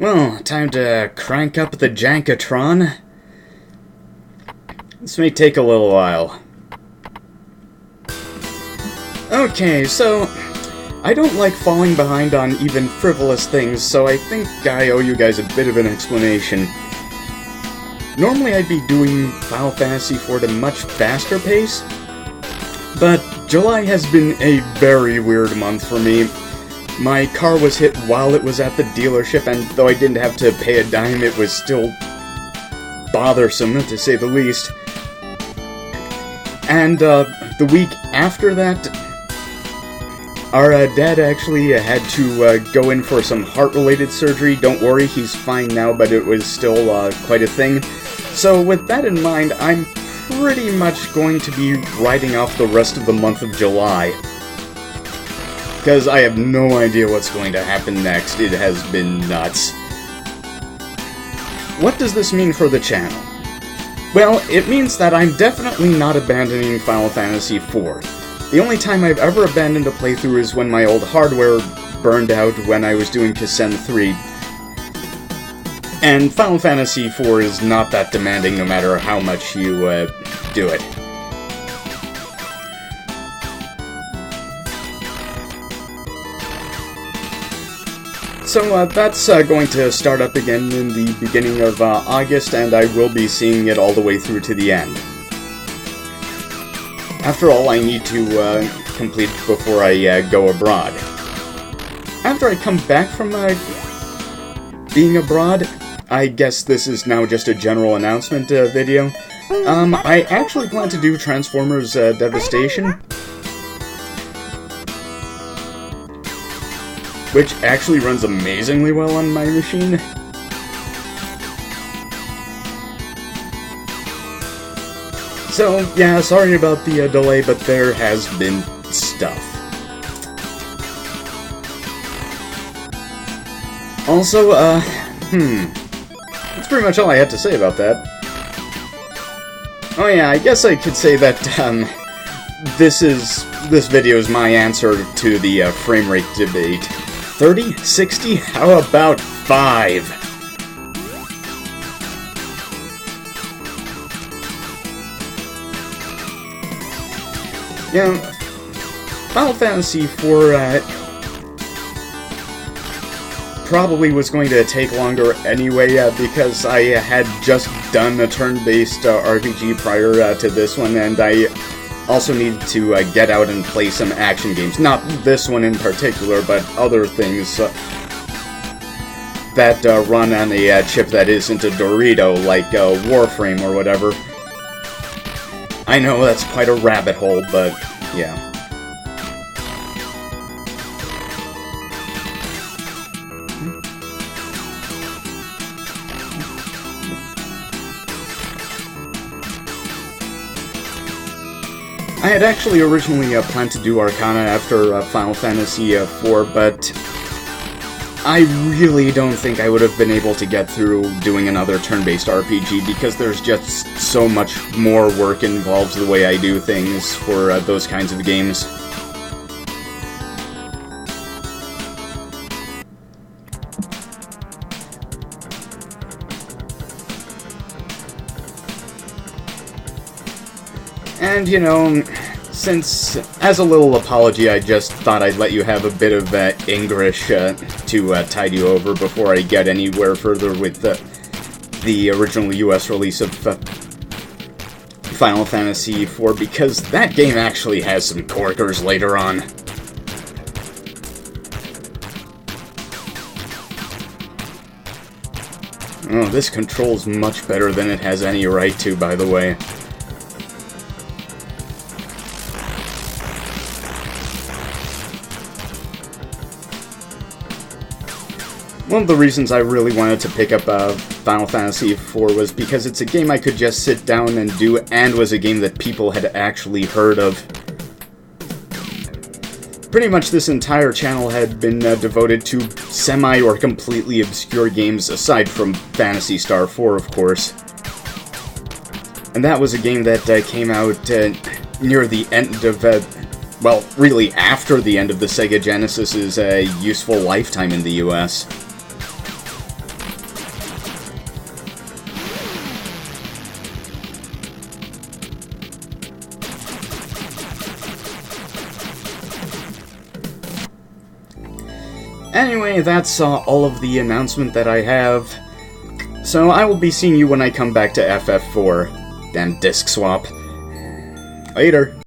Well, time to crank up the Jank-o-tron. This may take a little while. Okay, so I don't like falling behind on even frivolous things, so I think I owe you guys a bit of an explanation. Normally I'd be doing Final Fantasy IV at a much faster pace, but July has been a very weird month for me. My car was hit while it was at the dealership, and though I didn't have to pay a dime, it was still bothersome, to say the least. And the week after that, our dad actually had to go in for some heart-related surgery. Don't worry, he's fine now, but it was still quite a thing. So with that in mind, I'm pretty much going to be writing off the rest of the month of July. Because I have no idea what's going to happen next. It has been nuts. What does this mean for the channel? Well, it means that I'm definitely not abandoning Final Fantasy IV. The only time I've ever abandoned a playthrough is when my old hardware burned out when I was doing Kissen 3. And Final Fantasy IV is not that demanding no matter how much you do it. So that's going to start up again in the beginning of August, and I will be seeing it all the way through to the end. After all, I need to complete before I go abroad. After I come back from being abroad, I guess this is now just a general announcement video. I actually plan to do Transformers Devastation, which actually runs amazingly well on my machine. So, yeah, sorry about the delay, but there has been stuff. Also, that's pretty much all I had to say about that. Oh yeah, I guess I could say that, this video is my answer to the frame rate debate. 30? 60? How about 5? Yeah, Final Fantasy IV probably was going to take longer anyway, because I had just done a turn-based RPG prior to this one, and I also needed to get out and play some action games. Not this one in particular, but other things that run on a chip that isn't a Dorito, like Warframe or whatever. I know that's quite a rabbit hole, but yeah. I had actually originally planned to do Arcana after Final Fantasy IV, but I really don't think I would have been able to get through doing another turn-based RPG, because there's just so much more work involved the way I do things for those kinds of games. And, you know, since, as a little apology, I just thought I'd let you have a bit of English to tide you over before I get anywhere further with the original US release of Final Fantasy IV, because that game actually has some corkers later on. Oh, this controls much better than it has any right to, by the way. One of the reasons I really wanted to pick up Final Fantasy IV was because it's a game I could just sit down and do, and was a game that people had actually heard of. Pretty much this entire channel had been devoted to semi- or completely obscure games, aside from Phantasy Star 4, of course. And that was a game that came out near the end of, well, really after the end of the Sega Genesis's useful lifetime in the US. Anyway, that's all of the announcement that I have. So I will be seeing you when I come back to FF4. Then disc swap. Later.